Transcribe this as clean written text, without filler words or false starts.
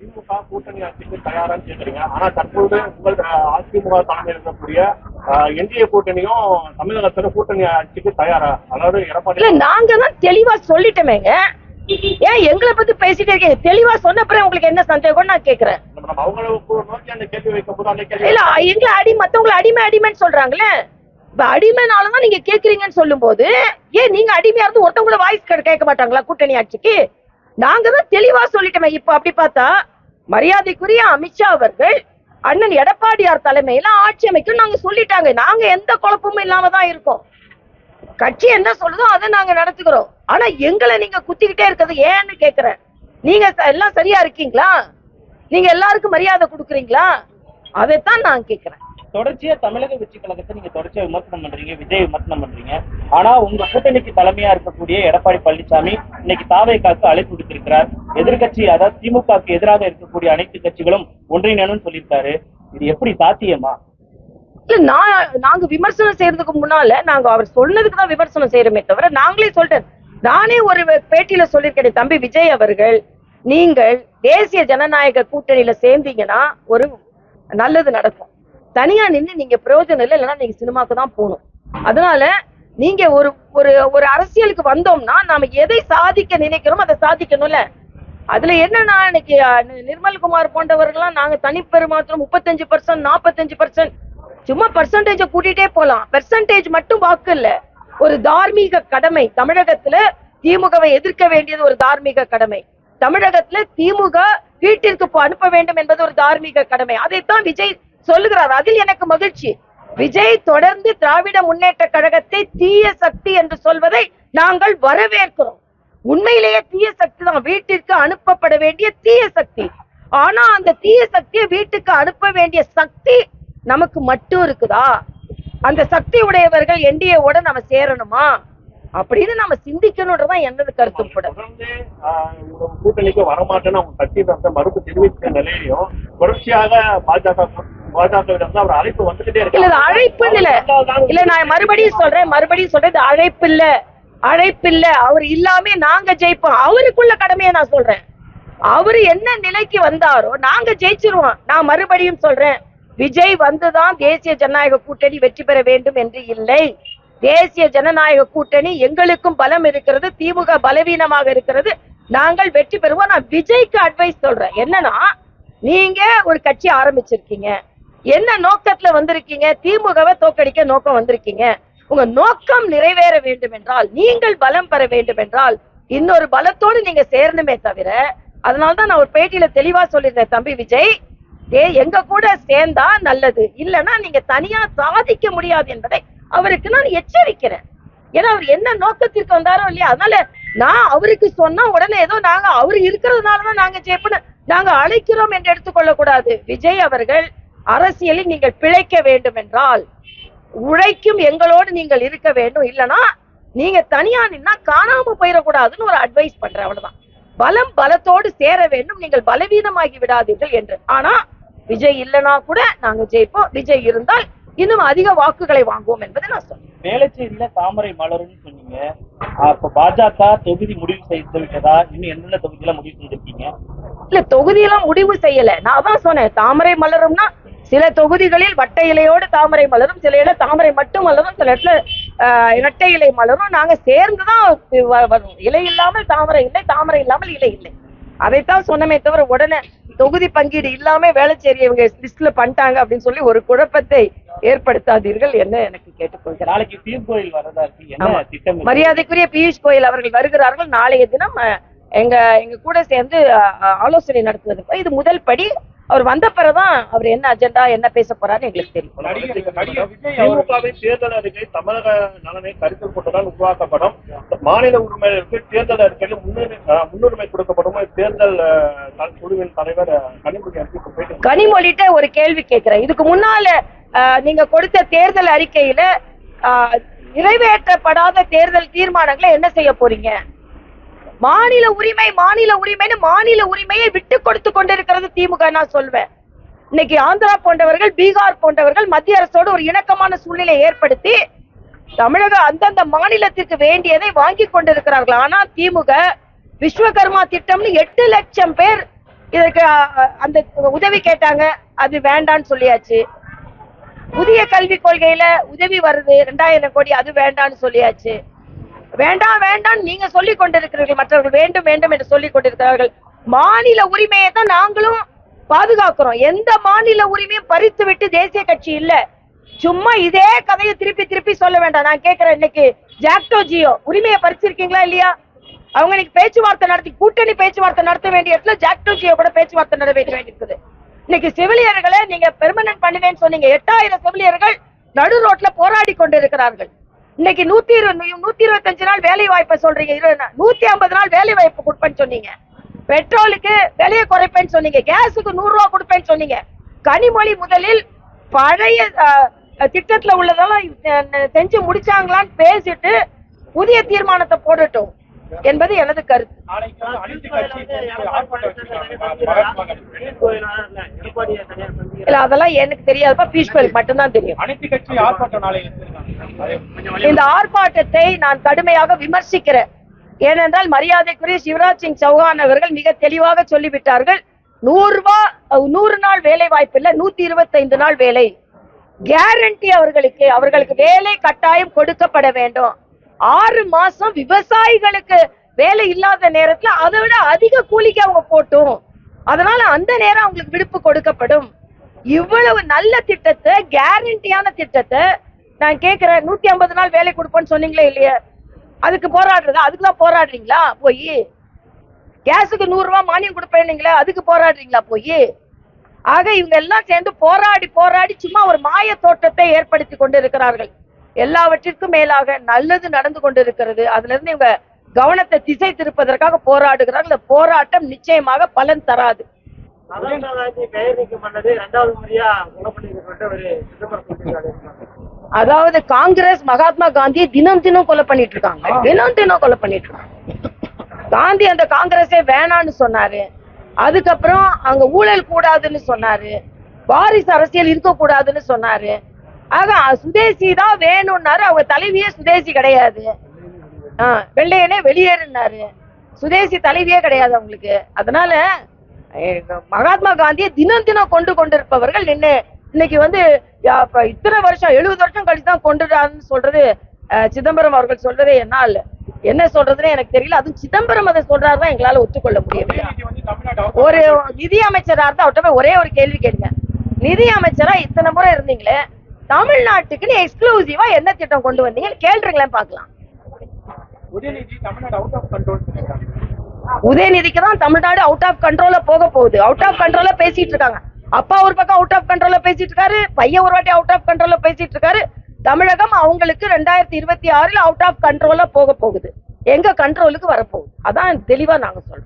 திமுக கூட்டணி ஆட்சிக்கு தயாரான்னு கேக்குறீங்க. ஆனா தற்போது உங்கள் அதிமுக தலைமையில் இருக்கக்கூடிய என்டிஏ கூட்டணியும் தமிழகத்துல கூட்டணி ஆட்சிக்கு தயாரா? அதாவது எடப்பாடி நாங்க தான் தெளிவா சொல்லிட்டோமேங்க. ஏன் எங்களை பத்தி பேசிட்டே இருக்கீங்க? தெளிவா சொன்ன பிறகு உங்களுக்கு என்ன சந்தேகம் நான் கேக்குறேன். அவங்களுக்கு நோக்கி அந்த கேள்வி வைக்கும் போது அந்த கேள்வி இல்ல எங்களை மத்தவங்களை அடிமைன்னு சொல்றாங்களே. இப்ப அடிமைனாலதான் நீங்க கேக்குறீங்கன்னு சொல்லும் போது ஏன் நீங்க அடிமையா இருந்து ஒருத்தவங்கள வாய்ஸ் கேட்க மாட்டாங்களா கூட்டணி ஆட்சிக்கு? நாங்க தான் தெளிவா சொல்லிட்டோமே. இப்ப அப்படி பார்த்தா மரியாதைக்குரிய அமித்ஷா அவர்கள் அண்ணன் எடப்பாடியார் தலைமையில ஆட்சி அமைக்கும் நாங்க சொல்லிட்டாங்க. நாங்க எந்த குழப்பமும் இல்லாம தான் இருக்கோம். கட்சி என்ன சொல்லுதோ அதை நாங்க நடத்துக்கிறோம். ஆனா எங்களை நீங்க குத்திக்கிட்டே இருக்கிறது ஏன்னு கேக்குறேன். நீங்க எல்லாம் சரியா இருக்கீங்களா? நீங்க எல்லாருக்கும் மரியாதை கொடுக்குறீங்களா? அதைத்தான் நான் கேக்குறேன். தொடர்ச்சியா தமிழக வெற்றி கழகத்தை நீங்க தொடர்ச்சியா விமர்சனம் பண்றீங்க, விஜய் விமர்சனம் பண்றீங்க. ஆனா உங்க கூட்டணிக்கு தலைமையா இருக்கக்கூடிய எடப்பாடி பழனிசாமி இன்னைக்கு தாவேகாக்கு அழைப்பு விடுத்திருக்கிறார். எதிர்கட்சி அதாவது திமுகவுக்கு எதிராக இருக்கக்கூடிய அனைத்து கட்சிகளும் ஒன்றிணைன்னு சொல்லியிருக்காரு. இது எப்படி சாத்தியமா? இல்ல நாங்க விமர்சனம் செய்யறதுக்கு முன்னால நாங்க அவர் சொன்னதுக்கு தான் விமர்சனம் செய்யறோமே தவிர நாங்களே சொல்றேன். நானே ஒரு பேட்டியில சொல்லியிருக்கேன், தம்பி விஜய் அவர்கள் நீங்கள் தேசிய ஜனநாயக கூட்டணியில சேர்ந்தீங்கன்னா ஒரு நல்லது நடக்கும். தனியா நின்று நீங்க பிரயோஜனம் இல்லை, இல்லைன்னா நீங்க சினிமாக்கு தான் போகணும். அதனால நீங்க ஒரு ஒரு அரசியலுக்கு வந்தோம்னா நாம எதை சாதிக்க நினைக்கிறோம் அதை சாதிக்கணும்ல. அதுல என்னன்னா இன்னைக்கு நிர்மல்குமார் போன்றவர்கள்லாம் நாங்க தனிப்பெருமாற்றம் 35%, 45%, சும்மா பர்சன்டேஜ கூட்டிட்டே போலாம். பெர்சன்டேஜ் மட்டும் வாக்கு இல்ல, ஒரு தார்மீக கடமை. தமிழகத்துல திமுகவை எதிர்க்க வேண்டியது ஒரு தார்மீக கடமை. தமிழகத்துல திமுக வீட்டிற்கு அனுப்ப வேண்டும் என்பது ஒரு தார்மீக கடமை. அதைத்தான் விஜய் சொல்லுகிறார். அதில் எனக்கு மகிழ்ச்சி. விஜய் தொடர்ந்து திராவிட முன்னேற்ற கழகத்தை தீய சக்தி என்று சொல்வதை நாங்கள் வரவேற்கிறோம். உண்மையிலேயே தீய சக்தி தான், வீட்டிற்கு அனுப்பப்பட வேண்டிய தீய சக்தி. ஆனா அந்த தீய சக்தியை வீட்டுக்கு அனுப்ப வேண்டிய சக்தி நமக்கு மட்டும் இருக்குதா? அந்த சக்தி உடையவர்கள் என்டிஏவோட நம்ம சேரணுமா அப்படின்னு நம்ம சிந்திக்கணும்ன்றதான் என்னது கருத்து. கூட கூட்டணிக்கு வரமாட்டேன்னு அவங்க கட்சி மறுப்பு தெரிவித்த நிலையிலையும் தொடர்ச்சியாக பாஜகவிடம் அவர் அழைப்பு வந்துகிட்டே இருக்கு. இல்ல அழைப்பு இல்ல நான் மறுபடியும் சொல்றேன் அழைப்பு இல்ல. அவர் இல்லாம நாங்க ஜெயிப்போம். அவருக்குள்ள கடமையை நான் சொல்றேன். அவரு என்ன நிலைக்கு வந்தாரோ நாங்க ஜெயிச்சிருவோம். நான் மறுபடியும் சொல்றேன், விஜய் வந்துதான் தேசிய ஜனநாயக கூட்டணி வெற்றி பெற வேண்டும் என்று இல்லை. தேசிய ஜனநாயக கூட்டணி எங்களுக்கும் பலம் இருக்கிறது, திமுக பலவீனமாக இருக்கிறது, நாங்கள் வெற்றி பெறுவோம். நான் விஜய்க்கு அட்வைஸ் சொல்றேன். என்னன்னா, நீங்க ஒரு கட்சி ஆரம்பிச்சிருக்கீங்க, என்ன நோக்கத்துல வந்திருக்கீங்க? திமுகவை தோக்கடிக்க நோக்கம் வந்திருக்கீங்க. உங்க நோக்கம் நிறைவேற வேண்டும் என்றால், நீங்கள் பலம் பெற வேண்டும் என்றால் இன்னொரு பலத்தோடு நீங்க சேரணுமே தவிர, அதனாலதான் நான் ஒரு பேட்டியில தெளிவா சொல்லியிருந்தேன், தம்பி விஜய் எங்க கூட சேர்ந்தா நல்லது, இல்லைன்னா நீங்க தனியா சாதிக்க முடியாது என்பதை அவருக்கு நான் எச்சரிக்கிறேன். ஏன்னா அவர் என்ன நோக்கத்திற்கு வந்தாரோ இல்லையா, அதனால நான் அவருக்கு சொன்னா உடனே ஏதோ நாங்க அவரு இருக்கிறதுனாலதான் நாங்க ஜெயிப்போம் நாங்க அழைக்கிறோம் என்று எடுத்துக்கொள்ள கூடாது. விஜய் அவர்கள் அரசியலில் நீங்கள் பிழைக்க வேண்டும் என்றால் உழைக்கும் எங்களோடு நீங்கள் இருக்க வேண்டும், இல்லைன்னா நீங்க தனியா நின்னா காணாம போயிடக்கூடாதுன்னு ஒரு அட்வைஸ் பண்றேன். அவ்வளவுதான். பலத்தோடு சேர வேண்டும், நீங்கள் பலவீனமாகி விடாதீர்கள் என்று. ஆனா விஜய் இல்லைன்னா கூட நாங்க ஜெயிப்போம், விஜய் இருந்தால் இன்னும் அதிக வாக்குகளை வாங்குவோம் என்பதை நான் சொல்றேன். வேளச்சேரியில தாமரை மலர்னு சொன்னீங்க. அப்ப பாஜக தொகுதி முடிவு செய்து விட்டதா? இன்னும் எந்தெந்த தொகுதியில முடிவு செய்திருக்கீங்க? இல்ல, தொகுதியெல்லாம் முடிவு செய்யல. நான் தான் சொன்னேன், தாமரை மலரும்னா சில தொகுதிகளில் வட்ட இலையோடு தாமரை மலரும், சில இடம் தாமரை மட்டும் மலரும், சில இடத்துல இரட்டை இலை மலரும். நாங்க சேர்ந்துதான் வரும். இலை இல்லாமல் தாமரை இல்லை, தாமரை இல்லாமல் இலை இல்லை. அதைத்தான் சொன்னமே தவிர உடனே தொகுதி பங்கீடு இல்லாம வேளச்சேரி இவங்க லிஸ்ட்ல பண்ணிட்டாங்க அப்படின்னு சொல்லி ஒரு குழப்பத்தை ஏற்படுத்தாதீர்கள் என்ன எனக்கு கேட்டுக்கொள்கிறேன். நாளைக்கு பியூஷ் கோயல் வரதா இருக்கு, என்ன திட்டம்? மரியாதைக்குரிய பியூஷ் கோயல் அவர்கள் வருகிறார்கள். நாளைய தினம் எங்க கூட சேர்ந்து ஆலோசனை நடத்துவது இது முதல் படி. அவர் வந்த பிறகுதான் அவர் என்ன அஜெண்டா என்ன பேச போறாரு எங்களுக்கு தெரியும். தேர்தல் அறிக்கை தமிழக நலனை கருத்தில் கொண்டுதான் உருவாக்கப்படும். மாநில உரிமைகளுக்கு தேர்தல் அறிக்கையில் முன்னுரிமை கொடுக்கப்படும். தேர்தல் குழுவின் தலைவர் கனிமொழிட்ட ஒரு கேள்வி கேட்கிறேன். இதுக்கு முன்னால நீங்க கொடுத்த தேர்தல் அறிக்கையில நிறைவேற்றப்படாத தேர்தல் தீர்மானங்களை என்ன செய்ய போறீங்க? மாநில உரிமைன்னு மாநில உரிமையை விட்டு கொடுத்து கொண்டிருக்கிறது திமுக. நான் சொல்வேன், இன்னைக்கு ஆந்திரா போன்றவர்கள், பீகார் போன்றவர்கள் மத்திய அரசோடு ஒரு இணக்கமான சூழ்நிலை ஏற்படுத்தி தமிழக அந்தந்த மாநிலத்திற்கு வேண்டியதை வாங்கி கொண்டிருக்கிறார்கள். ஆனா திமுக விஸ்வகர்மா திட்டம்னு 8 லட்சம் பேர் இதற்கு அந்த உதவி கேட்டாங்க, அது வேண்டான்னு சொல்லியாச்சு. புதிய கல்விக் கொள்கையில உதவி வருது 2000 கோடி, அது வேண்டான்னு சொல்லியாச்சு. வேண்டாம் வேண்டாம் நீங்க சொல்லிக் கொண்டிருக்கிறீர்கள், மற்றவர்கள் வேண்டும் வேண்டும் என்று சொல்லிக் கொண்டிருக்கிறார்கள். மாநில உரிமையை தான் நாங்களும் பாதுகாக்கிறோம். எந்த மாநில உரிமையும் பறித்து விட்டு தேசிய கட்சி இல்ல. சும்மா இதே கதையை திருப்பி திருப்பி சொல்ல வேண்டாம். நான் கேட்கிறேன், இன்னைக்கு ஜாக்டோ ஜியோ உரிமையை பறிச்சிருக்கீங்களா இல்லையா? அவங்க இன்னைக்கு பேச்சுவார்த்தை நடத்தி, கூட்டணி பேச்சுவார்த்தை நடத்த வேண்டிய இடத்துல ஜாக்டோ ஜியோ கூட பேச்சுவார்த்தை நடத்த வேண்டியிருக்குது. இன்னைக்கு செவிலியர்களை நீங்க பெர்மனன்ட் பண்ணுவேன்னு சொன்னீங்க. 8000 செவிலியர்கள் நடு ரோட்ல போராடி கொண்டிருக்கிறார்கள். இன்னைக்கு 125 நாள் வேலை வாய்ப்பை சொல்றீங்க, 150 நாள் வேலை வாய்ப்பு கொடுப்பேன்னு சொன்னீங்க. பெட்ரோலுக்கு விலையை குறைப்பேன்னு சொன்னீங்க, கேஸுக்கு 100 ரூபா கொடுப்பேன்னு சொன்னீங்க. கனிமொழி முதலில் பழைய திட்டத்துல உள்ளதெல்லாம் செஞ்சு முடிச்சாங்களான்னு பேசிட்டு புதிய தீர்மானத்தை போடட்டும் என்பது எனது கருத்து. இல்ல அதெல்லாம் எனக்கு தெரியாதுப்பா, பீஷ்வல் மட்டும்தான் தெரியும். இந்த ஆர்ப்பாட்டத்தை நான் கடுமையாக விமர்சிக்கிறேன். ஏனென்றால் மரியாதைக்குரிய சிவராஜ் சிங் சௌஹான் அவர்கள் மிக தெளிவாக சொல்லிவிட்டார்கள். 100 நாள் வேலை வாய்ப்பு இல்ல, 125 நாள் வேலை கேரண்டி. அவர்களுக்கு வேலை கட்டாயம் கொடுக்கப்பட வேண்டும். 6 மாசம் விவசாயிகளுக்கு வேலை இல்லாத நேரத்துல அதை விட அதிக கூலிக்கு அவங்க போட்டும், அதனால அந்த நேரம் அவங்களுக்கு விடுப்பு கொடுக்கப்படும். இவ்வளவு நல்ல திட்டத்தை, கேரண்டியான திட்டத்தை நான் கேட்கிறேன். 150 நாள் வேலை கொடுப்போம்னு சொன்னீங்களே இல்லையா? அதுக்கு போராடுறதா? அதுக்குதான் போராடுறீங்களா? போய் கேஸுக்கு 100 ரூபாய் மானியம் கொடுப்பேன்னீங்களா? அதுக்கு போராடுறீங்களா போய்? ஆக இவங்க எல்லாம் சேர்ந்து போராடி போராடி சும்மா ஒரு மாய தோற்றத்தை ஏற்படுத்தி கொண்டு இருக்கிறார்கள். எல்லாவற்றிற்கும் மேலாக நல்லது நடந்து கொண்டிருக்கிறது. அதுல இருந்து இவங்க கவனத்தை திசை திருப்பதற்காக போராடுகிறார்கள். இந்த போராட்டம் நிச்சயமாக பலன் தராது. அதாவது காங்கிரஸ் மகாத்மா காந்தியை தினம் தினம் கொலை பண்ணிட்டு இருக்காங்க, தினம் தினம் கொலை பண்ணிட்டு இருக்காங்க. காந்தி அந்த காங்கிரஸே வேணான்னு சொன்னாரு. அதுக்கப்புறம் அங்க ஊழல் கூடாதுன்னு சொன்னாரு, வாரிசு அரசியல் இருக்க கூடாதுன்னு சொன்னாரு. ஆக சுதேசி தான் வேணும்னாரு. அவங்க தலைவியே சுதேசி கிடையாது, வெள்ளையனே வெளியேறுனாரு. சுதேசி தலைவியே கிடையாது அவங்களுக்கு. அதனால மகாத்மா காந்தியை தினம் தினம் கொண்டிருப்பவர்கள் இன்னைக்கு இத்தனை வருஷம் 70 வருஷம் கழிச்சுதான் கொண்டுடான்னு சொல்றது சிதம்பரம் அவர்கள் சொல்றதே என்னால் என்ன சொல்றதுன்னு எனக்கு தெரியல. அதுவும் சிதம்பரம் அதை சொல்றாருதான் எங்களால ஒத்துக்கொள்ள முடியவில்லை. ஒரு நிதி அமைச்சரா இருந்தா அவர்கிட்ட போய் ஒரே ஒரு கேள்வி கேளுங்க. நிதி அமைச்சரா இத்தனை முறை இருந்தீங்களே, தமிழ்நாட்டுக்கு எக்ஸ்க்ளூசிவா என்ன திட்டம் கொண்டு வந்தீங்கன்னு கேள்றீங்களேன் பாக்கலாம். உதயநிதிக்கு தான் தமிழ்நாடு அவுட் ஆஃப் கண்ட்ரோல போக போகுது. அவுட் ஆஃப் கண்ட்ரோல பேசிட்டு இருக்காங்க. அப்பா ஒரு பக்கம் அவுட் ஆஃப் கண்ட்ரோல பேசிட்டு இருக்காரு, பையன் ஒரு வாட்டி அவுட் ஆஃப் கண்ட்ரோல பேசிட்டு இருக்காரு. தமிழகம் அவங்களுக்கு 2026 அவுட் ஆஃப் கண்ட்ரோல போக போகுது. எங்க கண்ட்ரோலுக்கு வரப்போகுது, அதான் தெளிவா நாங்க சொல்றோம்.